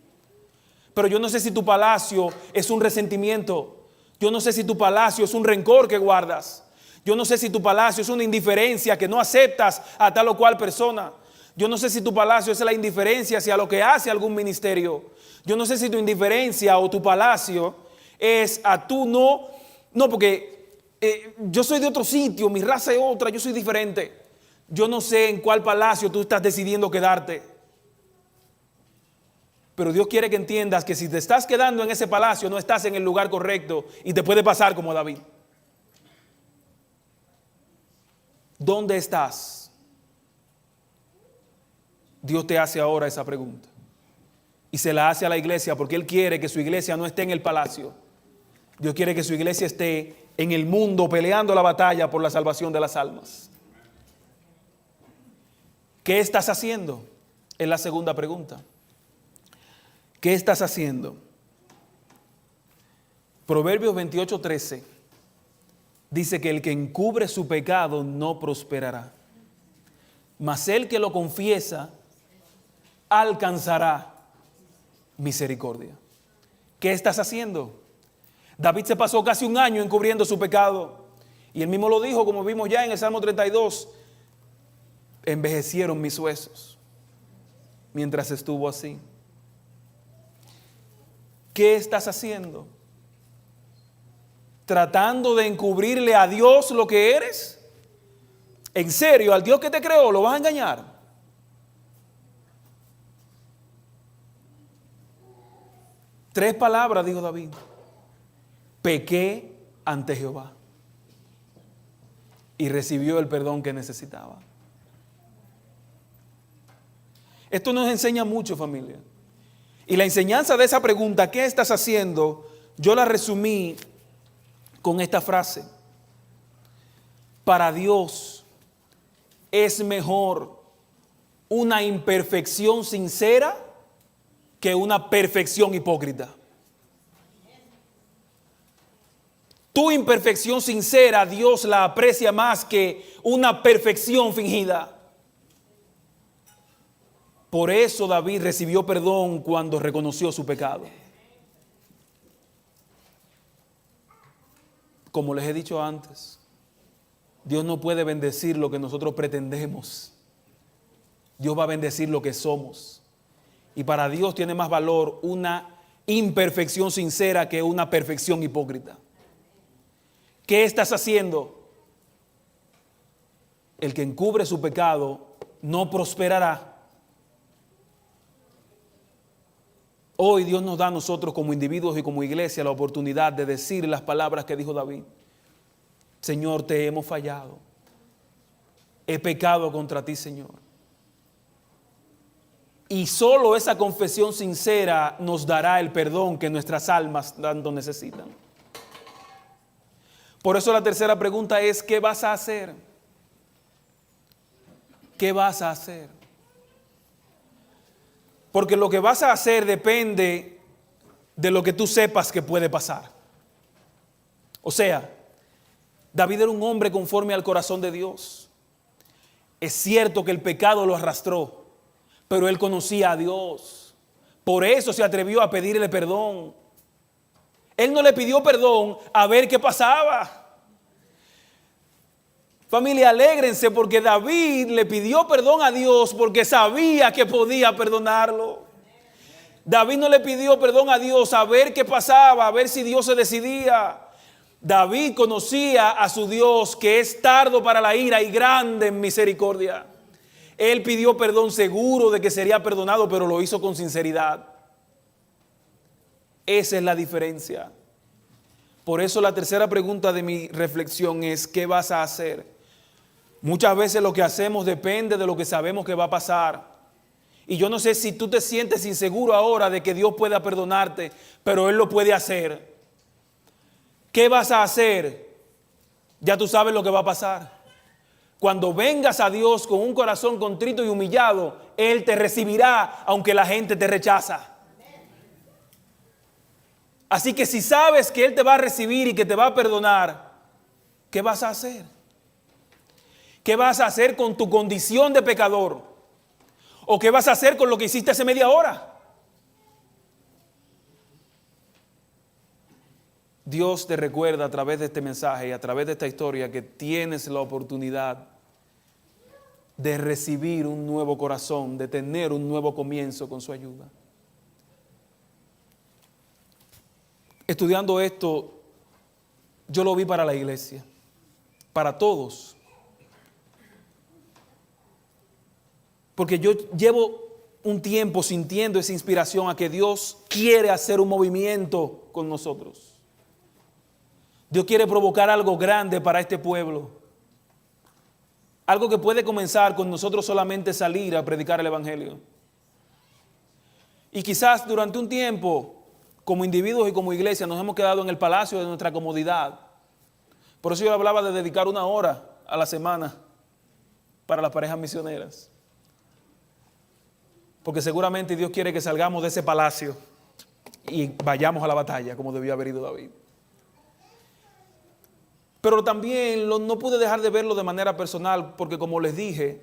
Pero yo no sé si tu palacio es un resentimiento. Yo no sé si tu palacio es un rencor que guardas. Yo no sé si tu palacio es una indiferencia que no aceptas a tal o cual persona. Yo no sé si tu palacio es la indiferencia hacia lo que hace algún ministerio. Yo no sé si tu indiferencia o tu palacio es a tú no porque yo soy de otro sitio, mi raza es otra, yo soy diferente. Yo no sé en cuál palacio tú estás decidiendo quedarte. Pero Dios quiere que entiendas que si te estás quedando en ese palacio, no estás en el lugar correcto y te puede pasar como David. ¿Dónde estás? Dios te hace ahora esa pregunta. Y se la hace a la iglesia porque Él quiere que su iglesia no esté en el palacio. Dios quiere que su iglesia esté en el mundo peleando la batalla por la salvación de las almas. ¿Qué estás haciendo? Es la segunda pregunta. ¿Qué estás haciendo? Proverbios 28:13 dice que el que encubre su pecado no prosperará, mas el que lo confiesa alcanzará misericordia. ¿Qué estás haciendo? David se pasó casi un año encubriendo su pecado y él mismo lo dijo, como vimos ya en el Salmo 32, envejecieron mis huesos mientras estuvo así. ¿Qué estás haciendo? ¿Tratando de encubrirle a Dios lo que eres? ¿En serio? ¿Al Dios que te creó lo vas a engañar? Tres palabras dijo David. Pequé ante Jehová y recibió el perdón que necesitaba. Esto nos enseña mucho, familia. Y la enseñanza de esa pregunta, ¿qué estás haciendo?, yo la resumí con esta frase: para Dios es mejor una imperfección sincera que una perfección hipócrita. Tu imperfección sincera, Dios la aprecia más que una perfección fingida. Por eso David recibió perdón cuando reconoció su pecado. Como les he dicho antes, Dios no puede bendecir lo que nosotros pretendemos. Dios va a bendecir lo que somos. Y para Dios tiene más valor una imperfección sincera que una perfección hipócrita. ¿Qué estás haciendo? El que encubre su pecado no prosperará. Hoy Dios nos da a nosotros como individuos y como iglesia la oportunidad de decir las palabras que dijo David. Señor, te hemos fallado. He pecado contra ti, Señor. Y solo esa confesión sincera nos dará el perdón que nuestras almas tanto necesitan. Por eso la tercera pregunta es: ¿qué vas a hacer? ¿Qué vas a hacer? Porque lo que vas a hacer depende de lo que tú sepas que puede pasar. O sea, David era un hombre conforme al corazón de Dios. Es cierto que el pecado lo arrastró, pero él conocía a Dios. Por eso se atrevió a pedirle perdón. Él no le pidió perdón a ver qué pasaba. Familia, alégrense porque David le pidió perdón a Dios porque sabía que podía perdonarlo. David no le pidió perdón a Dios a ver qué pasaba, a ver si Dios se decidía. David conocía a su Dios, que es tardo para la ira y grande en misericordia. Él pidió perdón seguro de que sería perdonado, pero lo hizo con sinceridad. Esa es la diferencia. Por eso la tercera pregunta de mi reflexión es: ¿qué vas a hacer? Muchas veces lo que hacemos depende de lo que sabemos que va a pasar. Y yo no sé si tú te sientes inseguro ahora de que Dios pueda perdonarte, pero Él lo puede hacer. ¿Qué vas a hacer? Ya tú sabes lo que va a pasar. Cuando vengas a Dios con un corazón contrito y humillado, Él te recibirá aunque la gente te rechaza. Así que si sabes que Él te va a recibir y que te va a perdonar, ¿qué vas a hacer? ¿Qué vas a hacer con tu condición de pecador? ¿O qué vas a hacer con lo que hiciste hace media hora? Dios te recuerda a través de este mensaje y a través de esta historia que tienes la oportunidad de recibir un nuevo corazón, de tener un nuevo comienzo con su ayuda. Estudiando esto, yo lo vi para la iglesia, para todos. Porque yo llevo un tiempo sintiendo esa inspiración a que Dios quiere hacer un movimiento con nosotros. Dios quiere provocar algo grande para este pueblo. Algo que puede comenzar con nosotros solamente salir a predicar el evangelio. Y quizás durante un tiempo, como individuos y como iglesia, nos hemos quedado en el palacio de nuestra comodidad. Por eso yo hablaba de dedicar 1 hora a la semana para las parejas misioneras. Porque seguramente Dios quiere que salgamos de ese palacio y vayamos a la batalla como debió haber ido David. Pero también no pude dejar de verlo de manera personal, porque como les dije,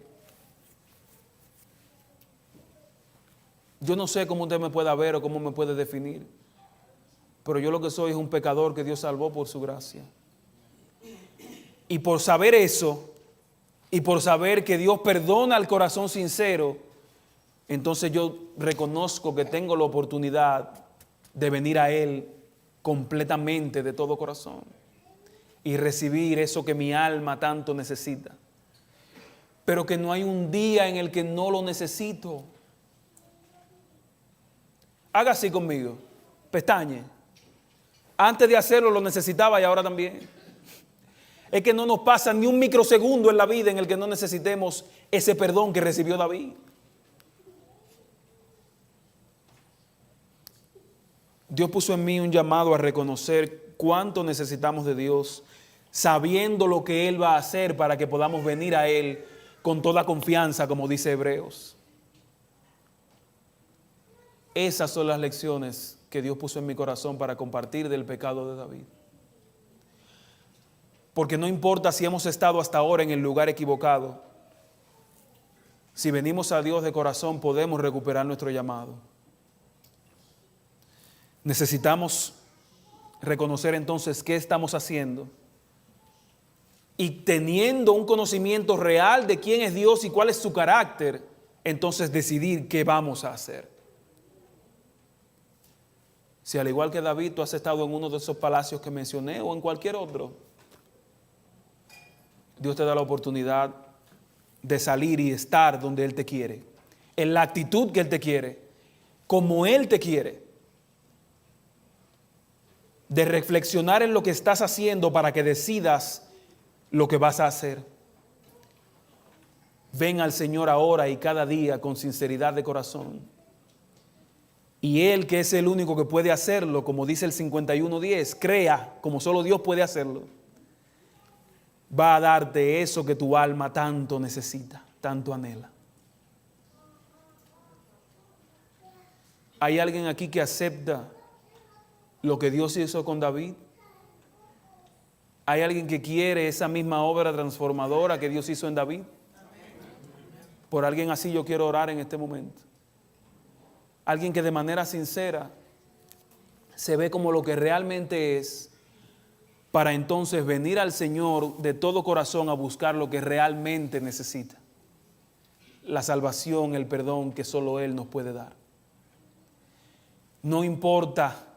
yo no sé cómo usted me pueda ver o cómo me puede definir, pero yo lo que soy es un pecador que Dios salvó por su gracia. Y por saber eso, y por saber que Dios perdona al corazón sincero, entonces yo reconozco que tengo la oportunidad de venir a Él completamente de todo corazón y recibir eso que mi alma tanto necesita. Pero que no hay un día en el que no lo necesito. Haga así conmigo, pestañe. Antes de hacerlo lo necesitaba y ahora también. Es que no nos pasa ni un microsegundo en la vida en el que no necesitemos ese perdón que recibió David. Dios puso en mí un llamado a reconocer cuánto necesitamos de Dios, sabiendo lo que Él va a hacer para que podamos venir a Él con toda confianza, como dice Hebreos. Esas son las lecciones que Dios puso en mi corazón para compartir del pecado de David. Porque no importa si hemos estado hasta ahora en el lugar equivocado, si venimos a Dios de corazón podemos recuperar nuestro llamado. Necesitamos reconocer entonces qué estamos haciendo y teniendo un conocimiento real de quién es Dios y cuál es su carácter, entonces decidir qué vamos a hacer. Si al igual que David tú has estado en uno de esos palacios que mencioné o en cualquier otro, Dios te da la oportunidad de salir y estar donde Él te quiere, en la actitud que Él te quiere, como Él te quiere, de reflexionar en lo que estás haciendo para que decidas lo que vas a hacer. Ven al Señor ahora y cada día con sinceridad de corazón. Y Él, que es el único que puede hacerlo, como dice el 51:10, crea como solo Dios puede hacerlo, va a darte eso que tu alma tanto necesita, tanto anhela. ¿Hay alguien aquí que acepta lo que Dios hizo con David? ¿Hay alguien que quiere esa misma obra transformadora que Dios hizo en David? Por alguien así yo quiero orar en este momento. Alguien que de manera sincera se ve como lo que realmente es, para entonces venir al Señor de todo corazón a buscar lo que realmente necesita. La salvación, el perdón que solo Él nos puede dar. No importa,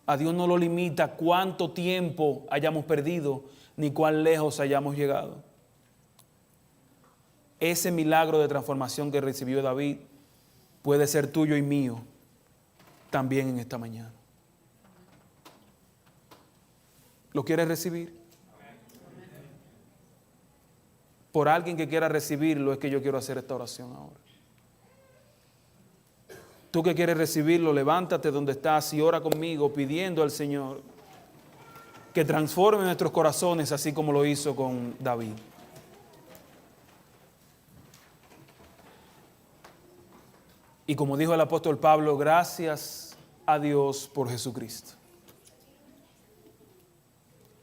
a Dios no lo limita cuánto tiempo hayamos perdido, ni cuán lejos hayamos llegado. Ese milagro de transformación que recibió David puede ser tuyo y mío también en esta mañana. ¿Lo quieres recibir? Por alguien que quiera recibirlo es que yo quiero hacer esta oración ahora. Tú que quieres recibirlo, levántate donde estás y ora conmigo pidiendo al Señor que transforme nuestros corazones así como lo hizo con David. Y como dijo el apóstol Pablo, gracias a Dios por Jesucristo.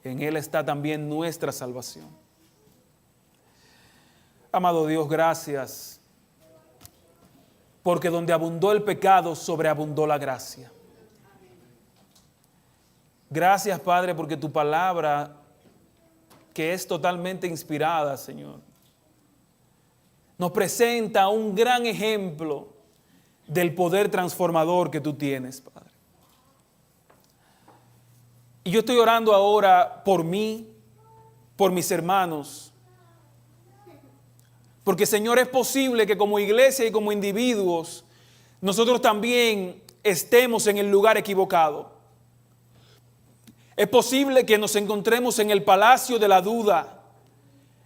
En Él está también nuestra salvación. Amado Dios, gracias, porque donde abundó el pecado, sobreabundó la gracia. Gracias, Padre, porque tu palabra, que es totalmente inspirada, Señor, nos presenta un gran ejemplo del poder transformador que tú tienes, Padre. Y yo estoy orando ahora por mí, por mis hermanos, porque, Señor, es posible que como iglesia y como individuos nosotros también estemos en el lugar equivocado. Es posible que nos encontremos en el palacio de la duda,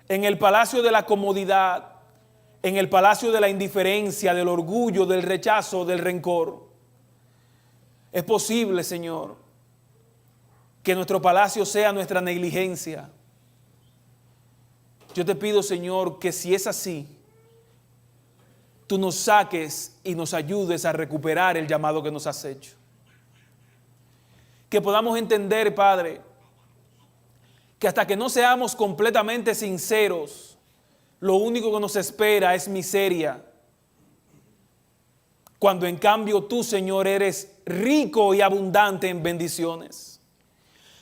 en el palacio de la comodidad, en el palacio de la indiferencia, del orgullo, del rechazo, del rencor. Es posible, Señor, que nuestro palacio sea nuestra negligencia. Yo te pido, Señor, que si es así, tú nos saques y nos ayudes a recuperar el llamado que nos has hecho. Que podamos entender, Padre, que hasta que no seamos completamente sinceros, lo único que nos espera es miseria. Cuando en cambio tú, Señor, eres rico y abundante en bendiciones.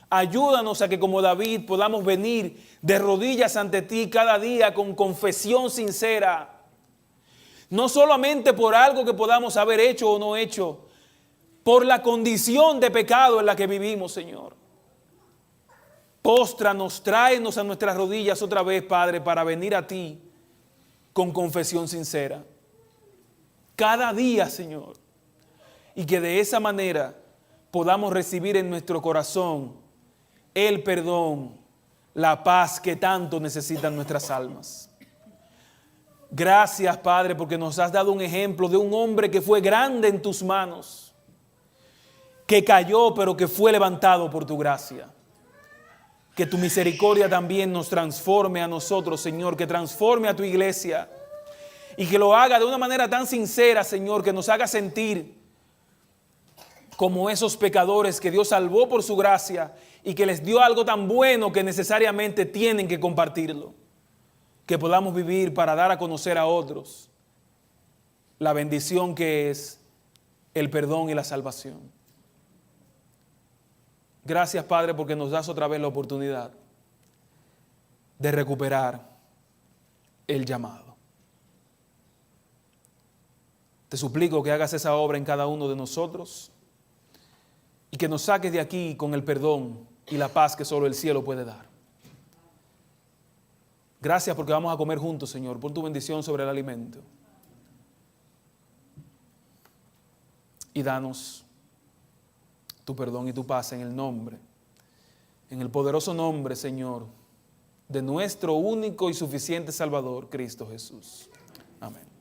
Ayúdanos a que como David podamos venir de rodillas ante ti cada día con confesión sincera. No solamente por algo que podamos haber hecho o no hecho, por la condición de pecado en la que vivimos, Señor. Póstranos, tráenos a nuestras rodillas otra vez, Padre, para venir a ti con confesión sincera. Cada día, Señor. Y que de esa manera podamos recibir en nuestro corazón el perdón, la paz que tanto necesitan nuestras almas. Gracias, Padre, porque nos has dado un ejemplo de un hombre que fue grande en tus manos, que cayó pero que fue levantado por tu gracia. Que tu misericordia también nos transforme a nosotros, Señor, que transforme a tu iglesia y que lo haga de una manera tan sincera, Señor, que nos haga sentir como esos pecadores que Dios salvó por su gracia y que les dio algo tan bueno que necesariamente tienen que compartirlo. Que podamos vivir para dar a conocer a otros la bendición que es el perdón y la salvación. Gracias, Padre, porque nos das otra vez la oportunidad de recuperar el llamado. Te suplico que hagas esa obra en cada uno de nosotros y que nos saques de aquí con el perdón y la paz que solo el cielo puede dar. Gracias porque vamos a comer juntos, Señor. Pon tu bendición sobre el alimento. Y danos tu perdón y tu paz en el poderoso nombre, Señor, de nuestro único y suficiente Salvador, Cristo Jesús. Amén.